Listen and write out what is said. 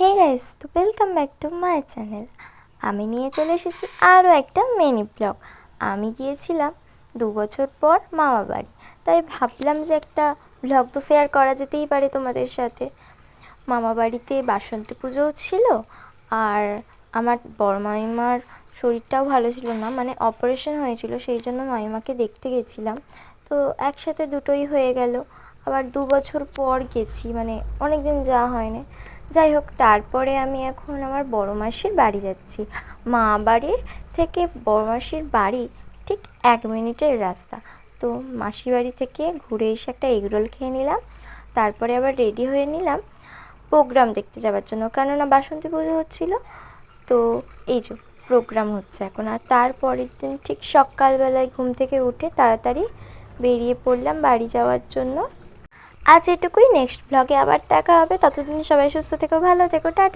Hey guys, তো welcome back to my channel. আমি নিয়ে চলে এসেছি আরও একটা মিনি ব্লগ। আমি গিয়েছিলাম 2 বছর পর মামা বাড়ি, তাই ভাবলাম যে একটা ব্লগ তো শেয়ার করা যেতেই পারে তোমাদের সাথে। মামা বাড়িতে বাসন্তী পুজোও ছিল, আর আমার বড় মামিমার শরীরটাও ভালো ছিল না, মানে অপারেশন হয়েছিল, সেই জন্য মামিমাকে দেখতে গেছিলাম। তো একসাথে দুটোই হয়ে গেল। আবার 2 বছর পর গেছি, মানে অনেক দিন যাওয়া হয়নি। যাই হোক, তারপরে আমি এখন আমার বড় মাসির বাড়ি যাচ্ছি। মা বাড়ির থেকে বড় মাসির বাড়ি ঠিক 1 মিনিটের রাস্তা। তো মাসি বাড়ি থেকে ঘুরে এসে একটা এগরোল খেয়ে নিলাম, তারপরে আবার রেডি হয়ে নিলাম প্রোগ্রাম দেখতে যাওয়ার জন্য, কেননা বাসন্তী পুজো হচ্ছিলো। তো এই যে প্রোগ্রাম হচ্ছে এখন। আর তারপরের দিন ঠিক সকালবেলায় ঘুম থেকে উঠে তাড়াতাড়ি বেরিয়ে পড়লাম বাড়ি যাওয়ার জন্য। আজ এটুকুই, নেক্সট ব্লগে আবার দেখা হবে। ততদিন সবাই সুস্থ থেকো, ভালো থেকো, টাটা।